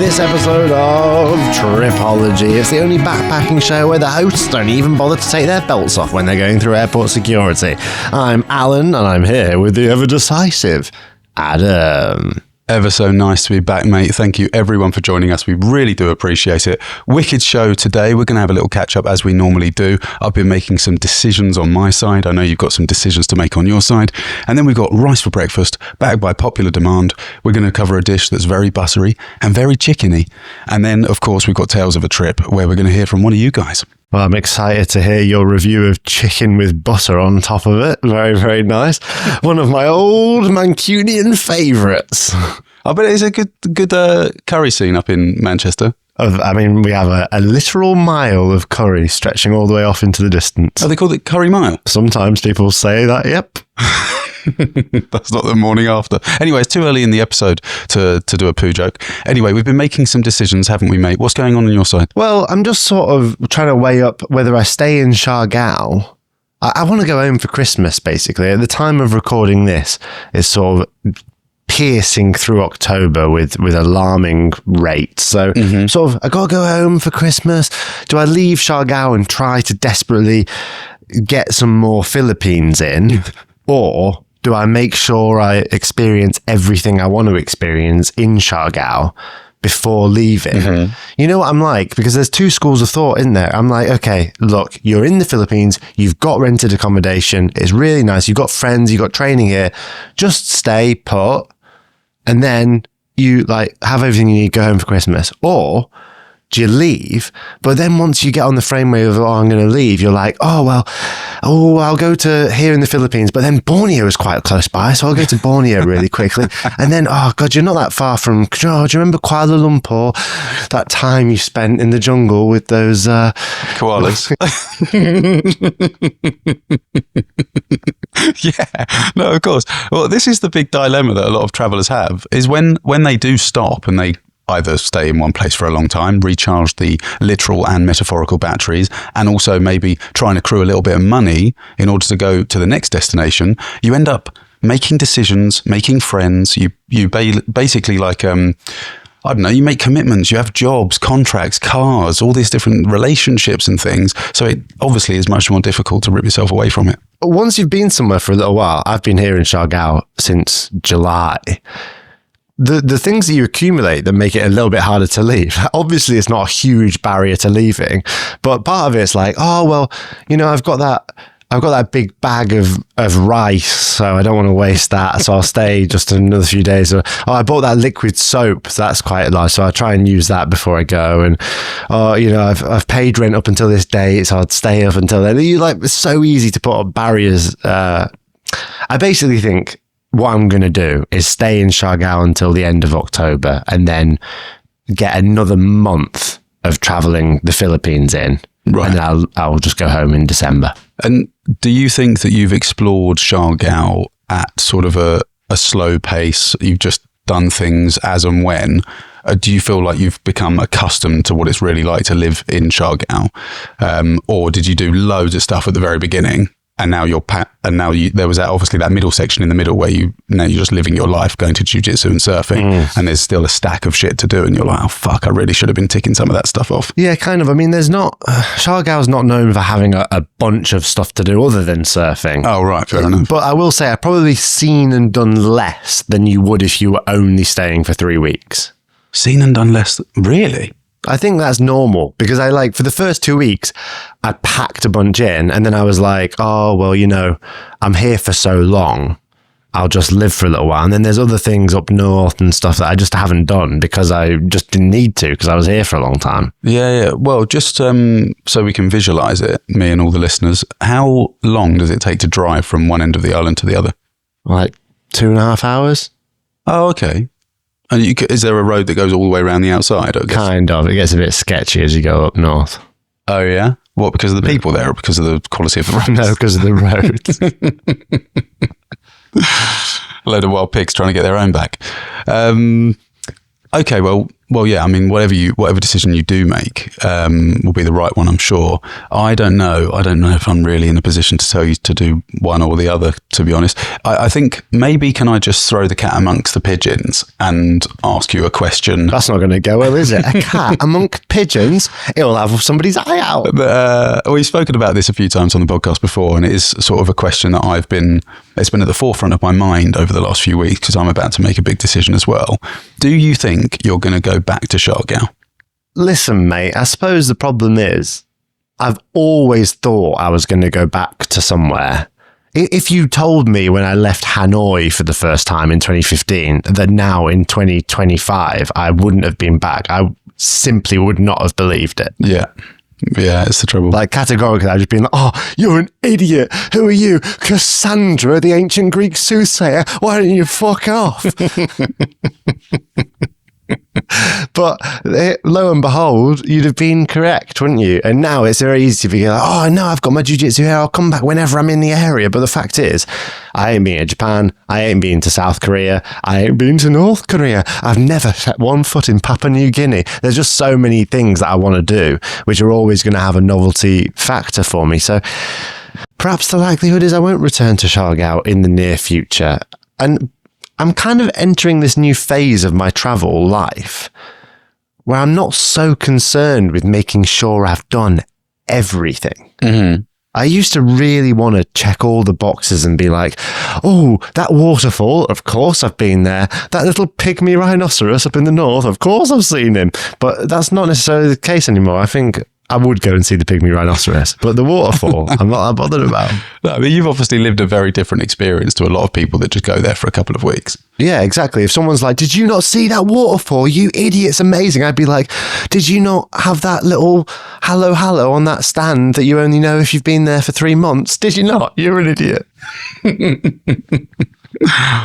this episode of Tripology. It's the only backpacking show where the hosts don't even bother to take their belts off when they're going through airport security. I'm Alun, and I'm here with the ever-decisive Adam. Ever so nice to be back, mate. Thank you everyone for joining us. We really do appreciate it. Wicked show today. We're going to have a little catch up as we normally do. I've been making some decisions on my side. I know you've got some decisions to make on your side. And then we've got rice for breakfast, backed by popular demand. We're going to cover a dish that's very buttery and very chickeny. And then, of course, we've got Tales of a Trip, where we're going to hear from one of you guys. Well, I'm excited to hear your review of chicken with butter on top of it. Very, very nice. One of my old Mancunian favourites. I bet it's a good curry scene up in Manchester. I mean, we have a literal mile of curry stretching all the way off into the distance. Oh, they call it Curry Mile? Sometimes people say that, yep. That's not the morning after. Anyway, it's too early in the episode to do a poo joke. Anyway, we've been making some decisions, haven't we, mate? What's going on your side? Well, I'm just sort of trying to weigh up whether I stay in Siargao. I want to go home for Christmas, basically. At the time of recording this, it's sort of piercing through October with alarming rates. So sort of, I got to go home for Christmas. Do I leave Siargao and try to desperately get some more Philippines in? Or do I make sure I experience everything I want to experience in Siargao before leaving? You know what I'm like? Because there's two schools of thought in there. I'm like, okay, look, you're in the Philippines, you've got rented accommodation, it's really nice, you've got friends, you've got training here, just stay put, and then you like have everything you need, go home for Christmas. Or do you leave? But then once you get on the framework of, I'm going to leave, you're like, I'll go to here in the Philippines, but then Borneo is quite close by, so I'll go to Borneo really quickly. And then, oh God, you're not that far from, do you remember Kuala Lumpur? That time you spent in the jungle with those koalas. Yeah, no, of course. Well, this is the big dilemma that a lot of travellers have, is when they do stop and they either stay in one place for a long time, recharge the literal and metaphorical batteries, and also maybe try and accrue a little bit of money in order to go to the next destination, you end up making decisions, making friends. You basically like, I don't know, you make commitments, you have jobs, contracts, cars, all these different relationships and things. So it obviously is much more difficult to rip yourself away from it. Once you've been somewhere for a little while, I've been here in Siargao since July. The things that you accumulate that make it a little bit harder to leave. Obviously, it's not a huge barrier to leaving, but part of it's like, oh, well, you know, I've got that big bag of rice, so I don't want to waste that, so I'll stay just another few days. Or, I bought that liquid soap, so that's quite large, so I try and use that before I go. And, you know, I've paid rent up until this date, so I'd stay up until then. It's so easy to put up barriers. I basically think what I'm going to do is stay in Siargao until the end of October and then get another month of traveling the Philippines in. Right. And then I'll just go home in December. And do you think that you've explored Siargao at sort of a slow pace? You've just done things as and when? Do you feel like you've become accustomed to what it's really like to live in Siargao? Or did you do loads of stuff at the very beginning? And now there was obviously that middle section in the middle where you're just living your life, going to jiujitsu and surfing, and there's still a stack of shit to do, and you're like, oh fuck, I really should have been ticking some of that stuff off. Yeah, kind of. I mean, Siargao's not known for having a bunch of stuff to do other than surfing. Oh right, fair enough. But I will say I've probably seen and done less than you would if you were only staying for 3 weeks. Seen and done less? Really? I think that's normal because for the first 2 weeks, I packed a bunch in and then I was like, oh, well, you know, I'm here for so long. I'll just live for a little while. And then there's other things up north and stuff that I just haven't done because I just didn't need to because I was here for a long time. Yeah. Well, just so we can visualize it, me and all the listeners, how long does it take to drive from one end of the island to the other? Like 2.5 hours. Oh, okay. And is there a road that goes all the way around the outside? I guess? Kind of. It gets a bit sketchy as you go up north. Oh, yeah? What, because of the people there or because of the quality of the roads? No, because of the roads. A load of wild pigs trying to get their own back. Okay, well, Well, yeah, I mean, whatever decision you do make will be the right one, I'm sure. I don't know if I'm really in a position to tell you to do one or the other, to be honest. I think maybe can I just throw the cat amongst the pigeons and ask you a question? That's not going to go well, is it? A cat amongst pigeons? It'll have somebody's eye out. We've spoken about this a few times on the podcast before, and it is sort of a question that it's been at the forefront of my mind over the last few weeks because I'm about to make a big decision as well. Do you think you're going to go back to Siargao? Listen, mate, I suppose the problem is I've always thought I was going to go back to somewhere. If you told me when I left Hanoi for the first time in 2015 that now in 2025 I wouldn't have been back, I simply would not have believed it. Yeah. Yeah, it's the trouble. Like, categorically, I'd just been like, oh, you're an idiot. Who are you? Cassandra, the ancient Greek soothsayer. Why don't you fuck off? But lo and behold, you'd have been correct, wouldn't you? And now it's very easy to be like, oh, no, I've got my jiu-jitsu here. I'll come back whenever I'm in the area. But the fact is, I ain't been to Japan. I ain't been to South Korea. I ain't been to North Korea. I've never set one foot in Papua New Guinea. There's just so many things that I want to do, which are always going to have a novelty factor for me. So perhaps the likelihood is I won't return to Siargao in the near future. And I'm kind of entering this new phase of my travel life where I'm not so concerned with making sure I've done everything. Mm-hmm. I used to really want to check all the boxes and be like, oh, that waterfall, of course I've been there. That little pygmy rhinoceros up in the north, of course I've seen him. But that's not necessarily the case anymore. I think I would go and see the pygmy rhinoceros, but the waterfall, I'm not that bothered about. No, I mean, you've obviously lived a very different experience to a lot of people that just go there for a couple of weeks. Yeah, exactly. If someone's like, did you not see that waterfall? You idiot, it's amazing. I'd be like, did you not have that little hello on that stand that you only know if you've been there for 3 months? Did you not? You're an idiot.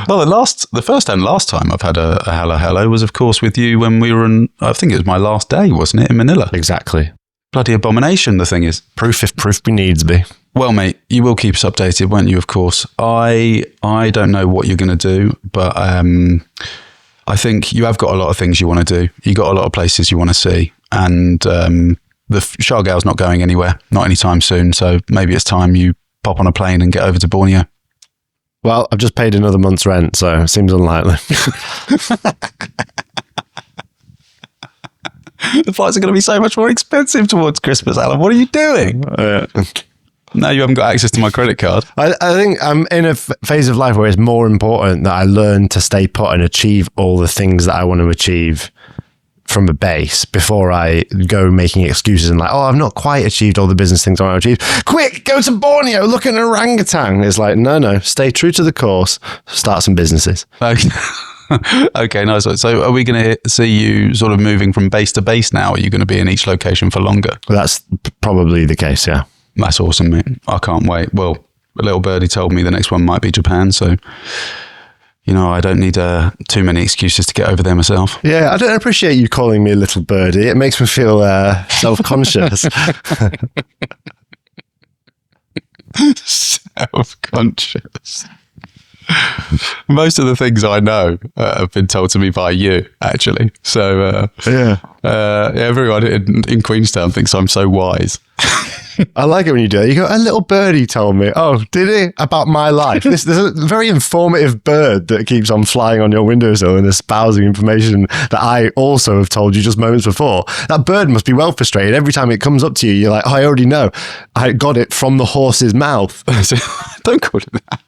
Well, the first and last time I've had a hello was, of course, with you when we were I think it was my last day, wasn't it, in Manila? Exactly. Bloody abomination, the thing is. Proof if proof be needs be. Well, mate, you will keep us updated, won't you, of course? I don't know what you're going to do, but I think you have got a lot of things you want to do. You got a lot of places you want to see, and the Siargao's not going anywhere, not anytime soon, so maybe it's time you pop on a plane and get over to Borneo. Well, I've just paid another month's rent, so it seems unlikely. The flights are going to be so much more expensive towards Christmas, Alan. What are you doing? Now you haven't got access to my credit card. I think I'm in a phase of life where it's more important that I learn to stay put and achieve all the things that I want to achieve from a base before I go making excuses and like, oh, I've not quite achieved all the business things I want to achieve. Quick, go to Borneo, look at an orangutan. It's like, no, stay true to the course, start some businesses. Okay. Okay, nice. So are we going to see you sort of moving from base to base now? Are you going to be in each location for longer? That's probably the case, yeah. That's awesome, mate. I can't wait. Well, a little birdie told me the next one might be Japan, so I don't need too many excuses to get over there myself. Yeah, I don't appreciate you calling me a little birdie. It makes me feel self-conscious. Self-conscious. Most of the things I know have been told to me by you, actually. So, everyone in Queenstown thinks I'm so wise. I like it when you do it. You go, a little birdie told me. Oh, did he? About my life. There's a very informative bird that keeps on flying on your windowsill and espousing information that I also have told you just moments before. That bird must be well frustrated. Every time it comes up to you, you're like, oh, I already know. I got it from the horse's mouth. Don't call it that.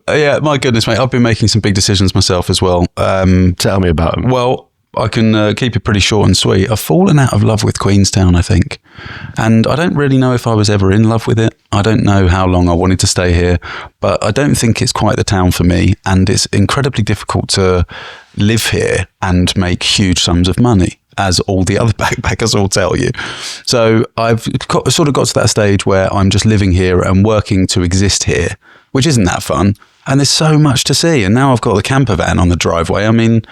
Yeah, my goodness, mate, I've been making some big decisions myself as well. Tell me about them. Well, I can keep it pretty short and sweet. I've fallen out of love with Queenstown, I think. And I don't really know if I was ever in love with it. I don't know how long I wanted to stay here, but I don't think it's quite the town for me. And it's incredibly difficult to live here and make huge sums of money, as all the other backpackers will tell you. So I've sort of got to that stage where I'm just living here and working to exist here, which isn't that fun. And there's so much to see. And now I've got the camper van on the driveway. I mean,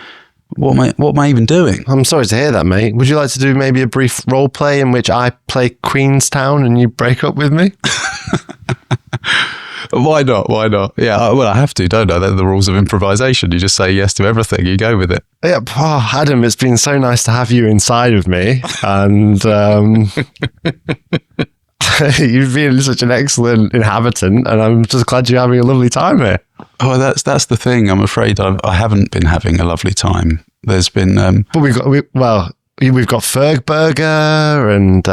what am I even doing? I'm sorry to hear that, mate. Would you like to do maybe a brief role play in which I play Queenstown and you break up with me? Why not? Why not? Yeah, well, I have to, don't I? They're the rules of improvisation. You just say yes to everything. You go with it. Yeah, Adam, it's been so nice to have you inside of me. And you've been such an excellent inhabitant. And I'm just glad you're having a lovely time here. Oh, that's the thing. I'm afraid I haven't been having a lovely time. There's been... But we've got Ferg Burger, and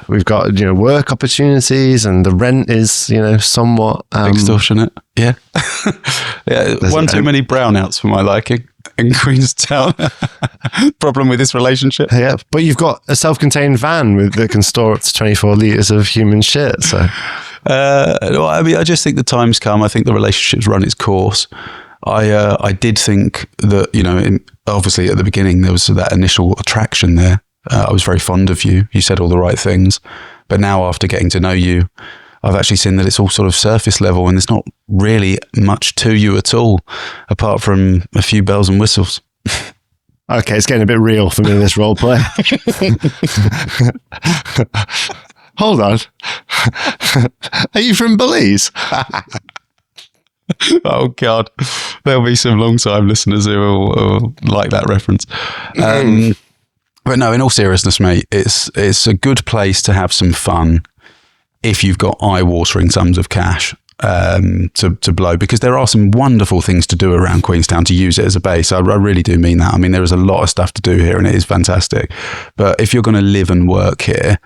we've got work opportunities, and the rent is somewhat extortionate. Yeah, yeah. One too many brownouts for my liking in Queenstown. Problem with this relationship. Yeah, but you've got a self-contained van that can store up to 24 litres of human shit. So, well, I mean, I just think the time's come. I think the relationship's run its course. I did think that, obviously at the beginning there was that initial attraction there. I was very fond of you. You said all the right things. But now after getting to know you, I've actually seen that it's all sort of surface level and there's not really much to you at all, apart from a few bells and whistles. Okay, it's getting a bit real for me in this role play. Hold on. Are you from Belize? Oh God, there'll be some long-time listeners who will like that reference. But no, in all seriousness, mate, it's a good place to have some fun if you've got eye-watering sums of cash to blow, because there are some wonderful things to do around Queenstown to use it as a base. I really do mean that. I mean, there is a lot of stuff to do here and it is fantastic. But if you're going to live and work here,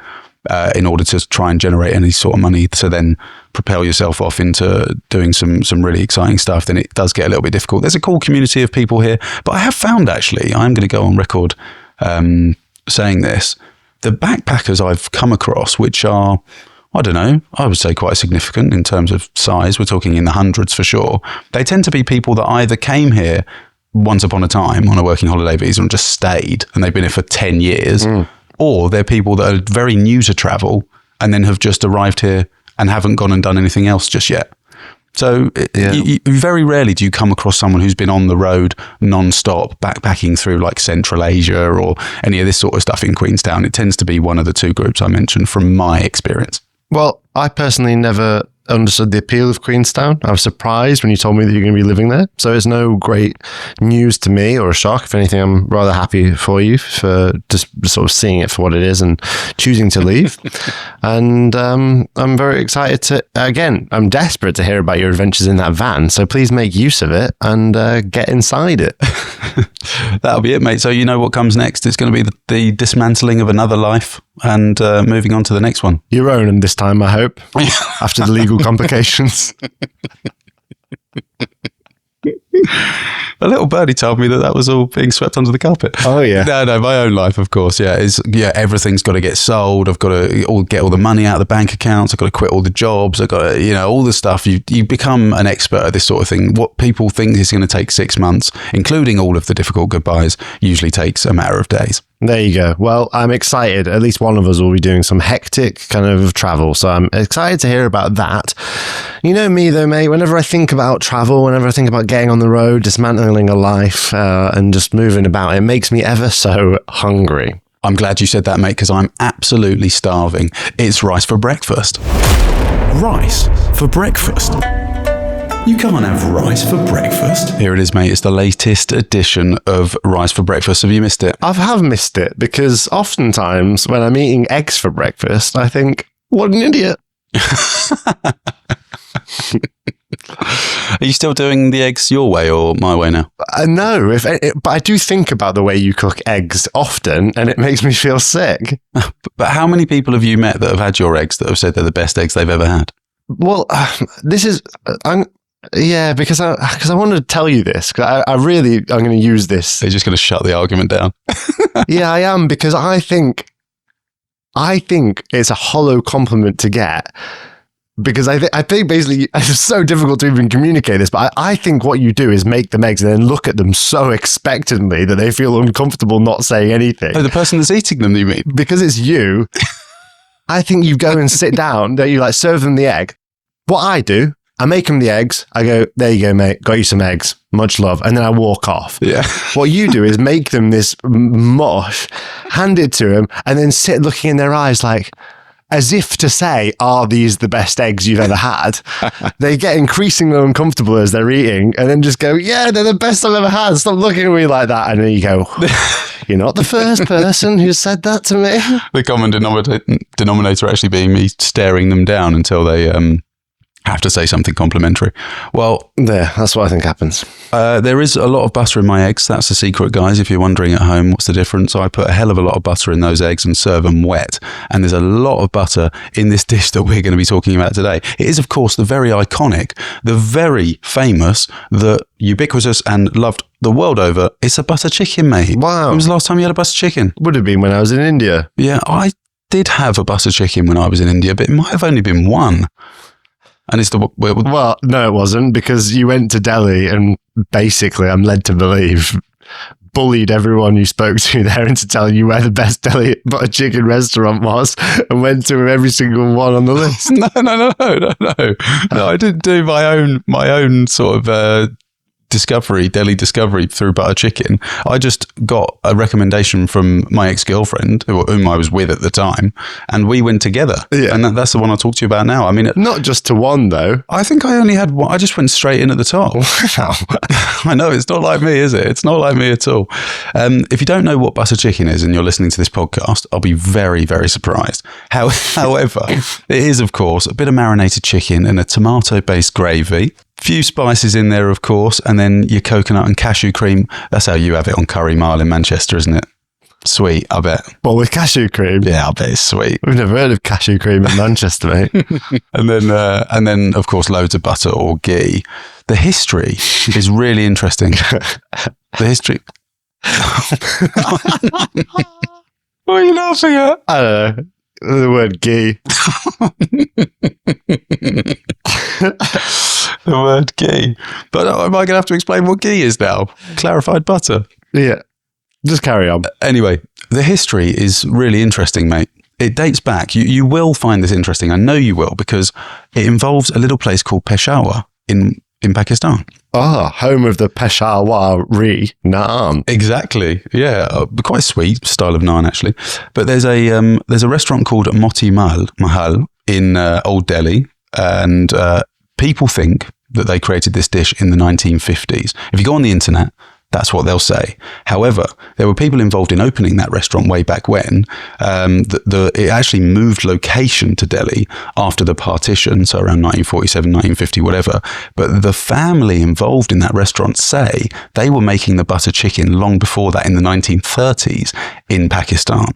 in order to try and generate any sort of money to then propel yourself off into doing some really exciting stuff, then it does get a little bit difficult. There's a cool community of people here, but I have found, actually, I'm going to go on record saying this, the backpackers I've come across, which are, I don't know, I would say quite significant in terms of size, we're talking in the hundreds for sure, they tend to be people that either came here once upon a time on a working holiday visa and just stayed, and they've been here for 10 years, or they're people that are very new to travel and then have just arrived here and haven't gone and done anything else just yet. So very rarely do you come across someone who's been on the road non-stop, backpacking through like Central Asia or any of this sort of stuff in Queenstown. It tends to be one of the two groups I mentioned from my experience. Well, I personally never understood the appeal of Queenstown. I was surprised when you told me that you're going to be living there. So it's no great news to me or a shock. If anything, I'm rather happy for you for just sort of seeing it for what it is and choosing to leave. And I'm very excited to, again, I'm desperate to hear about your adventures in that van. So please make use of it and get inside it. That'll be it, mate. So you know what comes next. It's going to be the dismantling of another life and moving on to the next one. Your own, and this time, I hope, after the legal complications. A little birdie told me that was all being swept under the carpet. Oh yeah. No, my own life, of course. Yeah, everything's got to get sold. I've got to get all the money out of the bank accounts. I've got to quit all the jobs. I've got to, all the stuff. You become an expert at this sort of thing. What people think is going to take 6 months, including all of the difficult goodbyes, usually takes a matter of days. There you go. Well, I'm excited. At least one of us will be doing some hectic kind of travel. So I'm excited to hear about that. You know me though, mate, whenever I think about travel, whenever I think about getting on the road, dismantling a life and just moving about, it makes me ever so hungry. I'm glad you said that, mate, because I'm absolutely starving. It's rice for breakfast. Rice for breakfast? You can't have rice for breakfast. Here it is, mate. It's the latest edition of Rice for Breakfast. Have you missed it? I have missed it because oftentimes when I'm eating eggs for breakfast, I think, what an idiot. Are you still doing the eggs your way or my way now? No, but I do think about the way you cook eggs often and it makes me feel sick. But how many people have you met that have had your eggs that have said they're the best eggs they've ever had? Well, this is... Yeah, because I wanted to tell you this. Cause I'm going to use this. You're just going to shut the argument down. Yeah, I am, because I think it's a hollow compliment to get. Because I think basically it's so difficult to even communicate this, but I think what you do is make them eggs and then look at them so expectantly that they feel uncomfortable not saying anything. Oh, the person that's eating them, you mean? Because it's you. I think you go and sit down, that you serve them the egg. What I do, I make them the eggs. I go, there you go, mate. Got you some eggs. Much love. And then I walk off. Yeah. What you do is make them this mush, hand it to them, and then sit looking in their eyes like, as if to say, are these the best eggs you've ever had? They get increasingly uncomfortable as they're eating and then just go, yeah, they're the best I've ever had. Stop looking at me like that. And then you go, you're not the first person who said that to me. The common denominator actually being me staring them down until they have to say something complimentary. Well, that's what I think happens. There is a lot of butter in my eggs. That's the secret, guys. If you're wondering at home, what's the difference? I put a hell of a lot of butter in those eggs and serve them wet. And there's a lot of butter in this dish that we're going to be talking about today. It is, of course, the very iconic, the very famous, the ubiquitous and loved the world over. It's a butter chicken, mate. Wow. When was the last time you had a butter chicken? Would have been when I was in India. Yeah, I did have a butter chicken when I was in India, but it might have only been one. And it's well, no, it wasn't, because you went to Delhi and basically, I'm led to believe, bullied everyone you spoke to there into telling you where the best Delhi butter chicken restaurant was, and went to every single one on the list. No. I didn't do my own sort of Delhi discovery through butter chicken. I just got a recommendation from my ex-girlfriend, whom I was with at the time, and we went together. Yeah. And that's the one I'll talk to you about now. I mean, not just to one though. I think I only had one. I just went straight in at the top. Wow. I know, it's not like me, is it? It's not like me at all. If you don't know what butter chicken is and you're listening to this podcast, I'll be very, very surprised. However, it is, of course, a bit of marinated chicken and a tomato-based gravy. Few spices in there, of course, and then your coconut and cashew cream. That's how you have it on Curry Mile in Manchester, isn't it? Sweet, I bet. Well, with cashew cream? Yeah, I bet it's sweet. We've never heard of cashew cream in Manchester, mate. And then, of course, loads of butter or ghee. The history is really interesting. The history... What are you laughing at? I don't know. The word ghee. The word ghee. But am I going to have to explain what ghee is now? Clarified butter. Yeah. Just carry on. Anyway, the history is really interesting, mate. It dates back. You will find this interesting. I know you will, because it involves a little place called Peshawar in Pakistan. Home of the Peshawari naan. Exactly. Yeah, quite sweet style of naan actually. But there's a restaurant called Moti Mahal in Old Delhi, and people think that they created this dish in the 1950s. If you go on the internet, that's what they'll say. However, there were people involved in opening that restaurant way back when. It actually moved location to Delhi after the partition, so around 1947, 1950, whatever. But the family involved in that restaurant say they were making the butter chicken long before that in the 1930s in Pakistan.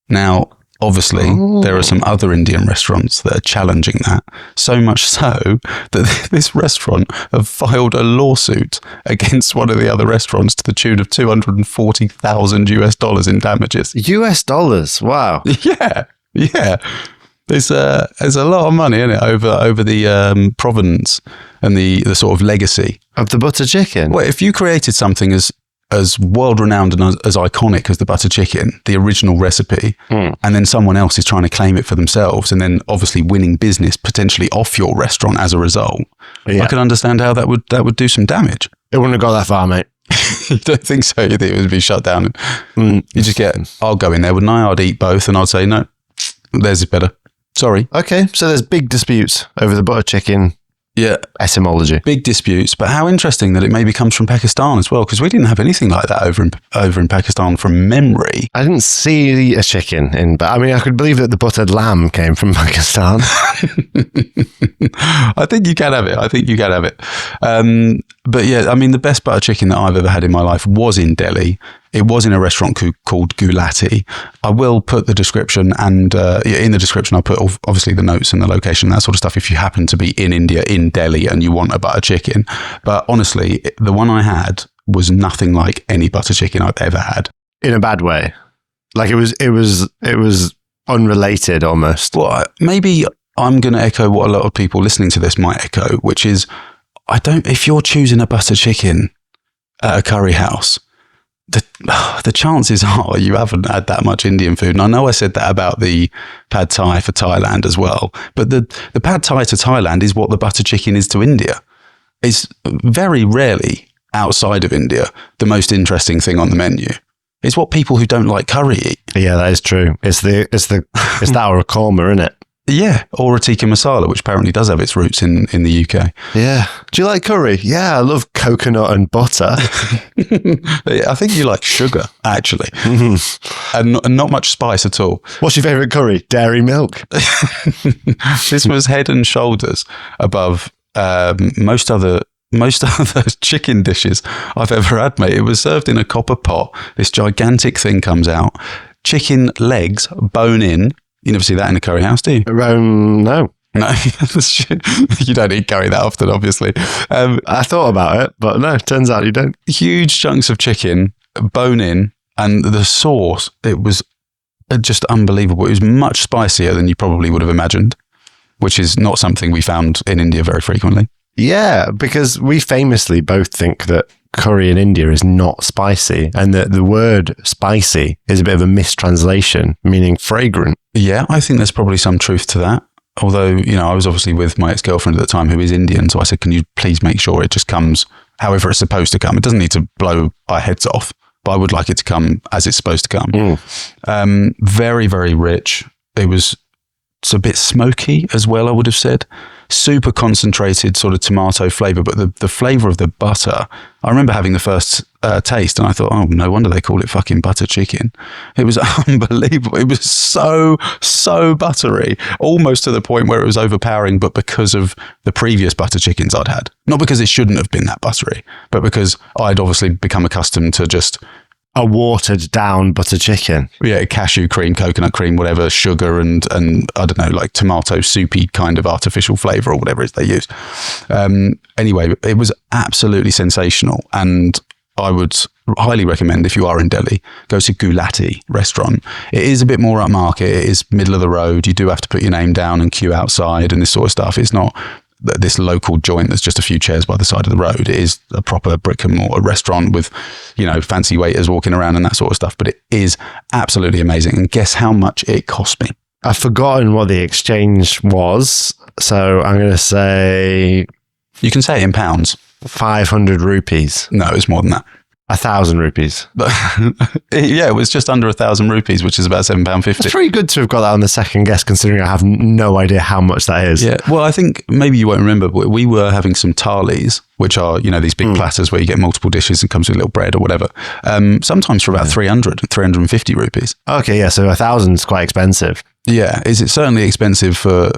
Now, obviously, there are some other Indian restaurants that are challenging that. So much so that this restaurant have filed a lawsuit against one of the other restaurants to the tune of $240,000 in damages. US dollars? Wow. Yeah. There's a lot of money in it over the provenance and the sort of legacy of the butter chicken. Well, if you created something as world-renowned and as iconic as the butter chicken, the original recipe, and then someone else is trying to claim it for themselves and then obviously winning business potentially off your restaurant as a result, I can understand how that would do some damage. It wouldn't have got that far, mate. You don't think so? You think it would be shut down? You just I'll go in there, wouldn't I? I'd eat both and I'd say, no, theirs is better. Sorry. Okay, so there's big disputes over the butter chicken. Yeah. Etymology. Big disputes, but how interesting that it maybe comes from Pakistan as well, because we didn't have anything like that over in Pakistan from memory. I didn't see a chicken in, but I mean, I could believe that the buttered lamb came from Pakistan. I think you can have it. But yeah, I mean, the best butter chicken that I've ever had in my life was in Delhi. It was in a restaurant called Gulati. I will put the description and in the description I'll put obviously the notes and the location, that sort of stuff, if you happen to be in India, in Delhi, and you want a butter chicken. But honestly, the one I had was nothing like any butter chicken I've ever had. In a bad way? Like it was unrelated almost? Well, maybe I'm going to echo what a lot of people listening to this might echo, which is, if you're choosing a butter chicken at a curry house, the chances are you haven't had that much Indian food. And I know I said that about the pad thai for Thailand as well, but the pad thai to Thailand is what the butter chicken is to India. It's very rarely outside of India the most interesting thing on the menu. It's what people who don't like curry eat. Yeah, that is true. It's that or a korma, isn't it? Yeah, or a tikka masala, which apparently does have its roots in the UK. Yeah. Do you like curry? Yeah, I love coconut and butter. I think you like sugar, actually, and not much spice at all. What's your favourite curry? Dairy milk. This was head and shoulders above most other chicken dishes I've ever had, mate. It was served in a copper pot. This gigantic thing comes out. Chicken legs, bone in. You never see that in a curry house, do you? No. No, you don't eat curry that often, obviously. I thought about it, but no, turns out you don't. Huge chunks of chicken, bone in, and the sauce, it was just unbelievable. It was much spicier than you probably would have imagined, which is not something we found in India very frequently. Yeah, because we famously both think that curry in India is not spicy, and that the word spicy is a bit of a mistranslation, meaning fragrant. Yeah, I think there's probably some truth to that. Although, I was obviously with my ex-girlfriend at the time who is Indian, so I said, can you please make sure it just comes however it's supposed to come? It doesn't need to blow our heads off, but I would like it to come as it's supposed to come. Very, very rich. It's a bit smoky as well, I would have said. Super concentrated sort of tomato flavour, but the flavour of the butter, I remember having the first taste and I thought, oh, no wonder they call it fucking butter chicken. It was unbelievable. It was so buttery, almost to the point where it was overpowering, but because of the previous butter chickens I'd had. Not because it shouldn't have been that buttery, but because I'd obviously become accustomed to just a watered down butter chicken. Yeah, cashew cream, coconut cream, whatever, sugar and I don't know, like tomato soupy kind of artificial flavour or whatever it is they use. Anyway, it was absolutely sensational, and I would highly recommend, if you are in Delhi, go to Gulati Restaurant. It is a bit more upmarket. It is middle of the road. You do have to put your name down and queue outside and this sort of stuff. It's not this local joint that's just a few chairs by the side of the road. It is a proper brick and mortar restaurant with, fancy waiters walking around and that sort of stuff. But it is absolutely amazing. And guess how much it cost me? I've forgotten what the exchange was. So I'm going to say... You can say it in pounds. 500 rupees. No, it's more than that. 1,000 rupees. Yeah, it was just under 1,000 rupees, which is about £7.50. It's pretty good to have got that on the second guess, considering I have no idea how much that is. Yeah, well, I think maybe you won't remember, but we were having some thalis, which are, these big platters where you get multiple dishes and comes with a little bread or whatever. Sometimes for about 350 rupees. Okay, yeah, so 1,000 is quite expensive. Yeah, it's certainly expensive for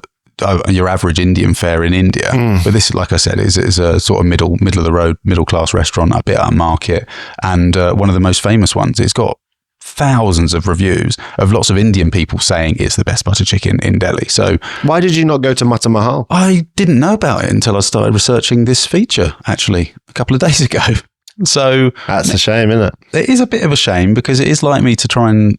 your average Indian fare in India. But this, like I said, is a sort of middle of the road, middle class restaurant, a bit upmarket, and one of the most famous ones. It's got thousands of reviews of lots of Indian people saying it's the best butter chicken in Delhi. So why did you not go to Mata Mahal? I didn't know about it until I started researching this feature, actually, a couple of days ago. So that's a shame, isn't it? It is a bit of a shame, because it is like me to try and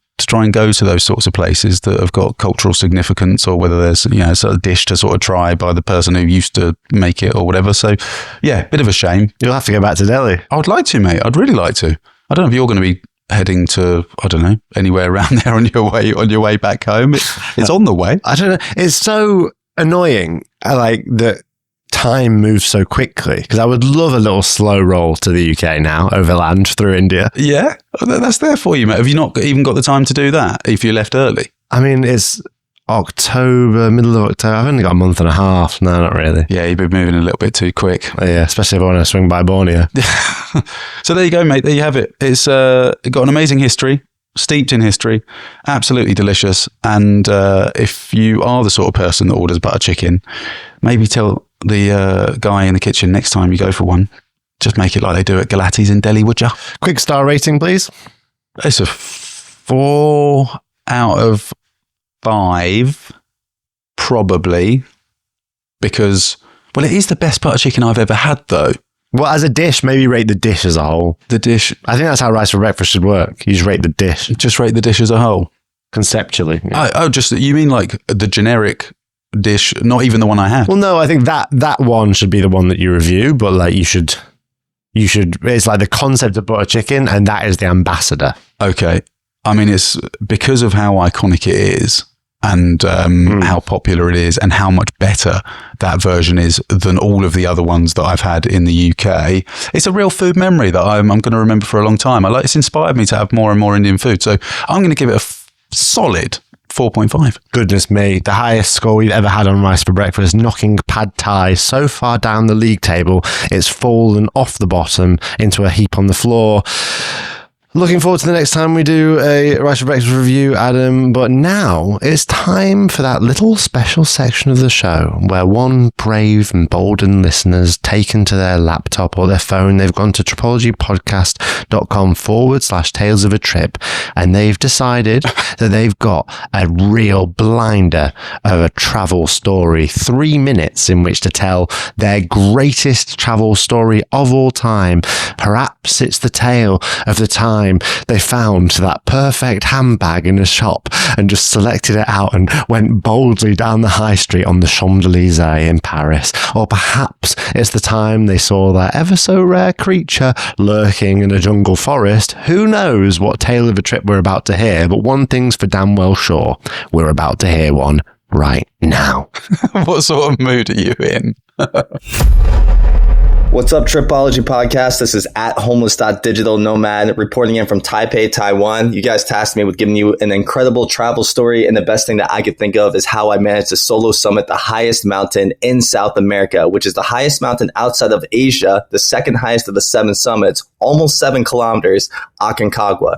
go to those sorts of places that have got cultural significance, or whether there's a sort of dish to sort of try by the person who used to make it or whatever. So yeah, bit of a shame. You'll have to go back to Delhi. I would like to, mate. I'd really like to. I don't know if you're going to be heading to, I don't know, anywhere around there on your way back home. It's on the way. I don't know. It's so annoying. I like that time moves so quickly, because I would love a little slow roll to the UK now, overland through India. Yeah, that's there for you, mate. Have you not even got the time to do that if you left early? I mean, it's October, middle of October. I've only got a month and a half. No, not really. Yeah, you've been moving a little bit too quick. Yeah, especially if I want to swing by Borneo. So there you go, mate. There you have it. It's got an amazing history, steeped in history, absolutely delicious. And if you are the sort of person that orders butter chicken, maybe tell the guy in the kitchen next time you go for one, just make it like they do at Gulati's in Delhi, would you? Quick star rating, please. It's a 4 out of 5, probably, because, well, it is the best butter chicken I've ever had, though. Well, as a dish, maybe rate the dish as a whole. The dish. I think that's how rice for breakfast should work. You just rate the dish. Just rate the dish as a whole. Conceptually. Yeah. Oh, just, you mean like the generic dish, not even the one I had? Well, no, I think that one should be the one that you review, but like you should, it's like the concept of butter chicken, and that is the ambassador. Okay. I mean, it's because of how iconic it is. and how popular it is and how much better that version is than all of the other ones that I've had in the UK. It's a real food memory that I'm going to remember for a long time. It's inspired me to have more and more Indian food. So I'm going to give it a solid 4.5. Goodness me, the highest score we've ever had on Rice for Breakfast, knocking Pad Thai so far down the league table, it's fallen off the bottom into a heap on the floor. Looking forward to the next time we do a Rice for Breakfast review, Adam. But now it's time for that little special section of the show where one brave and bolden listener's taken to their laptop or their phone. They've gone to tripologypodcast.com/tales of a trip, and they've decided that they've got a real blinder of a travel story. 3 minutes in which to tell their greatest travel story of all time. Perhaps it's the tale of the time they found that perfect handbag in a shop and just selected it out and went boldly down the high street on the Champs-Élysées in Paris. Or perhaps it's the time they saw that ever so rare creature lurking in a jungle forest. Who knows what tale of a trip we're about to hear, but one thing's for damn well sure. We're about to hear one right now. What sort of mood are you in? What's up, Tripology Podcast? This is at homeless.digital nomad reporting in from Taipei, Taiwan. You guys tasked me with giving you an incredible travel story, and the best thing that I could think of is how I managed to solo summit the highest mountain in South America, which is the highest mountain outside of Asia, the second highest of the 7 summits, almost 7 kilometers, Aconcagua.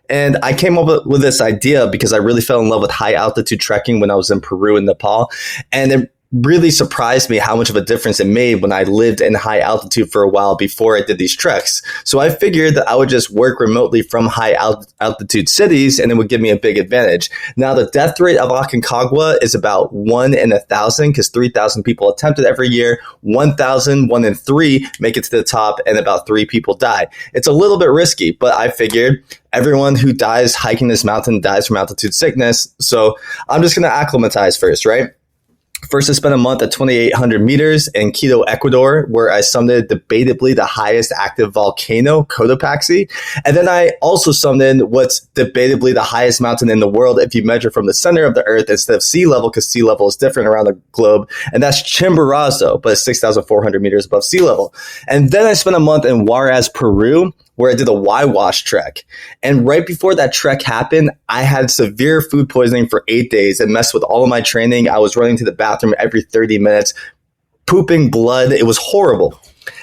And I came up with this idea because I really fell in love with high altitude trekking when I was in Peru and Nepal. And it really surprised me how much of a difference it made when I lived in high altitude for a while before I did these treks. So I figured that I would just work remotely from high altitude cities, and it would give me a big advantage. Now, the death rate of Aconcagua is about 1 in 1,000 because 3,000 people attempt it every year. 1,000, 1 in 3 make it to the top, and about 3 people die. It's a little bit risky, but I figured everyone who dies hiking this mountain dies from altitude sickness. So I'm just going to acclimatize first, right? First, I spent a month at 2,800 meters in Quito, Ecuador, where I summited debatably the highest active volcano, Cotopaxi. And then I also summited what's debatably the highest mountain in the world if you measure from the center of the earth instead of sea level, because sea level is different around the globe. And that's Chimborazo, but it's 6,400 meters above sea level. And then I spent a month in Juarez, Peru, where I did a Y-Wash trek. And right before that trek happened, I had severe food poisoning for 8 days. It messed with all of my training. I was running to the bathroom every 30 minutes, pooping blood. It was horrible.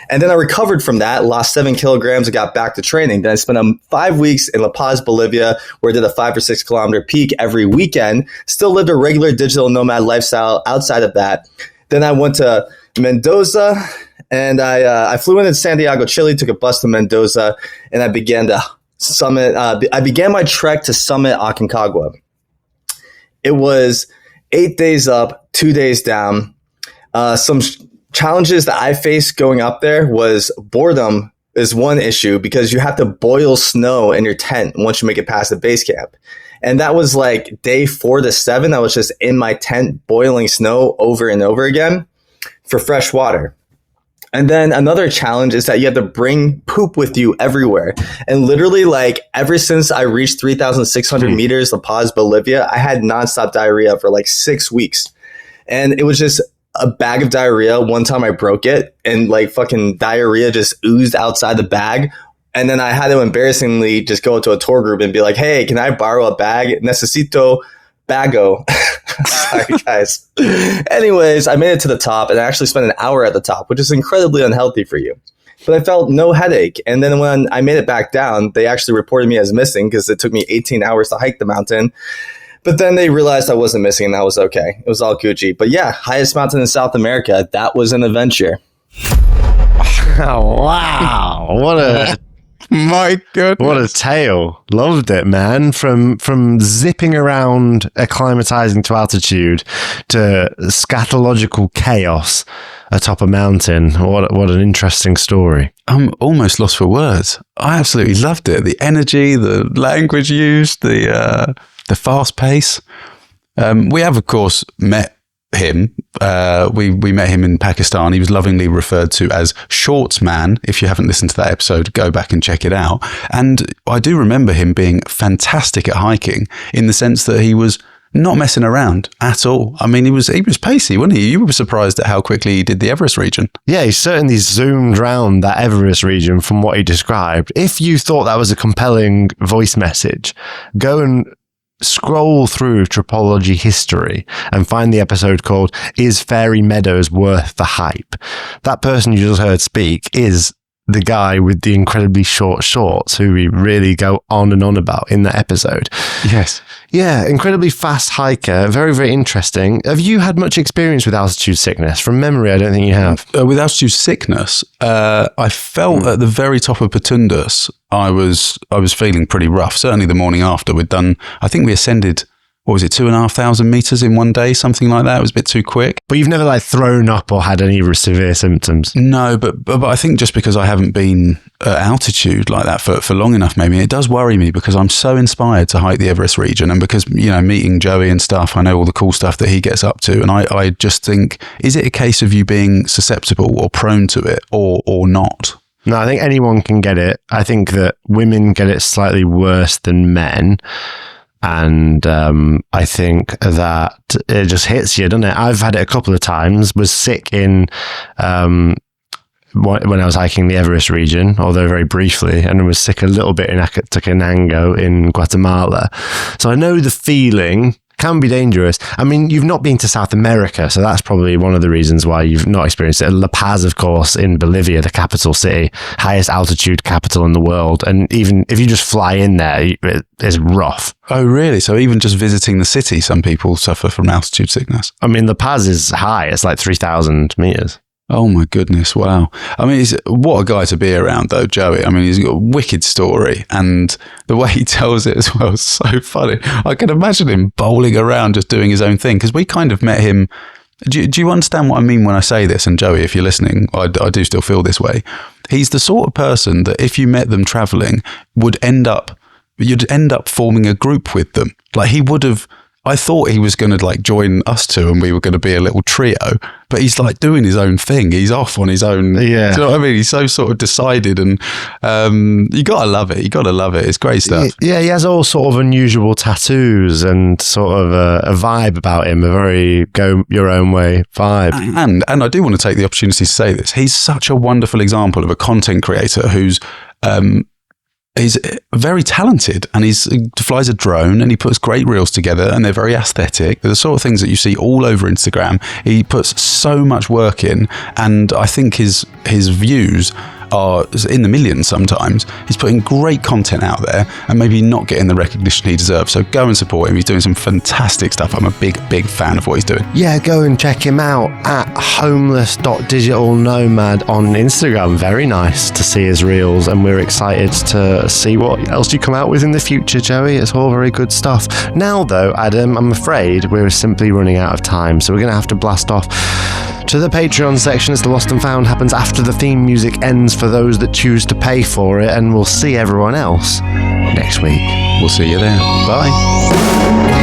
And then I recovered from that, lost 7 kilograms, and got back to training. Then I spent 5 weeks in La Paz, Bolivia, where I did a 5 or 6 kilometer peak every weekend. Still lived a regular digital nomad lifestyle outside of that. Then I went to Mendoza, and I flew into Santiago, Chile, took a bus to Mendoza, and I began to summit. I began my trek to summit Aconcagua. It was 8 days up, 2 days down. Some challenges that I faced going up there was boredom is one issue because you have to boil snow in your tent once you make it past the base camp. And that was like day 4 to 7. I was just in my tent boiling snow over and over again for fresh water. And then another challenge is that you have to bring poop with you everywhere. And literally, like, ever since I reached 3,600 meters, La Paz, Bolivia, I had nonstop diarrhea for like 6 weeks. And it was just a bag of diarrhea. One time I broke it and like fucking diarrhea just oozed outside the bag. And then I had to embarrassingly just go to a tour group and be like, hey, can I borrow a bag? Necesito bago. Sorry, guys. Anyways, I made it to the top and I actually spent an hour at the top, which is incredibly unhealthy for you. But I felt no headache. And then when I made it back down, they actually reported me as missing because it took me 18 hours to hike the mountain. But then they realized I wasn't missing and that was okay. It was all Gucci. But yeah, highest mountain in South America. That was an adventure. Oh, wow. What a... My goodness. What a tale. Loved it, man. From zipping around, acclimatizing to altitude to scatological chaos atop a mountain. What an interesting story. I'm almost lost for words. I absolutely loved it. The energy, the language used, the fast pace. We have, of course, met him. We met him in Pakistan. He was lovingly referred to as Shorts Man. If you haven't listened to that episode, go back and check it out. And I do remember him being fantastic at hiking in the sense that he was not messing around at all. I mean, he was pacey, wasn't he? You were surprised at how quickly he did the Everest region. Yeah, he certainly zoomed round that Everest region from what he described. If you thought that was a compelling voice message, go and scroll through Tripology history and find the episode called "Is Fairy Meadows Worth the Hype?" That person you just heard speak is the guy with the incredibly short shorts who we really go on and on about in that episode. Yes. Yeah, incredibly fast hiker. Very, very interesting. Have you had much experience with altitude sickness? From memory, I don't think you have. With altitude sickness, I felt at the very top of Petundus, I was feeling pretty rough. Certainly the morning after I think we ascended, 2,500 meters in one day, something like that. It was a bit too quick. But you've never like thrown up or had any severe symptoms? No, but I think just because I haven't been at altitude like that for long enough, maybe it does worry me because I'm so inspired to hike the Everest region, and because, meeting Joey and stuff, I know all the cool stuff that he gets up to, and I just think, is it a case of you being susceptible or prone to it or not? No, I think anyone can get it. I think that women get it slightly worse than men. And I think that it just hits you, doesn't it? I've had it a couple of times, was sick in when I was hiking the Everest region, although very briefly, and was sick a little bit in Acatenango in Guatemala. So I know the feeling. Can be dangerous. I mean, you've not been to South America, so that's probably one of the reasons why you've not experienced it. La Paz, of course, in Bolivia, the capital city, highest altitude capital in the world. And even if you just fly in there, it's rough. Oh, really? So even just visiting the city, some people suffer from altitude sickness? I mean, La Paz is high. It's like 3,000 meters. Oh my goodness, wow. I mean, what a guy to be around though, Joey. I mean, he's got a wicked story, and the way he tells it as well is so funny. I can imagine him bowling around just doing his own thing, because we kind of met him. Do you understand what I mean when I say this? And Joey, if you're listening, I do still feel this way. He's the sort of person that if you met them traveling, you'd end up forming a group with them. Like I thought he was going to like join us two and we were going to be a little trio, but he's like doing his own thing. He's off on his own. Yeah. Do you know what I mean? He's so sort of decided, and you got to love it. You got to love it. It's great stuff. Yeah, he has all sort of unusual tattoos and sort of a vibe about him, a very go your own way vibe. And I do want to take the opportunity to say this. He's such a wonderful example of a content creator who's he's very talented, and he flies a drone, and he puts great reels together, and they're very aesthetic. They're the sort of things that you see all over Instagram. He puts so much work in, and I think his views are in the millions sometimes. He's putting great content out there and maybe not getting the recognition he deserves. So go and support him. He's doing some fantastic stuff. I'm a big fan of what he's doing. Yeah, go and check him out at homeless.digitalnomad on Instagram. Very nice to see his reels, and we're excited to see what else you come out with in the future, Joey. It's all very good stuff. Now though, Adam, I'm afraid we're simply running out of time, so we're going to have to blast off to the Patreon section, as the Lost and Found happens after the theme music ends for those that choose to pay for it, and we'll see everyone else next week. We'll see you there. Bye.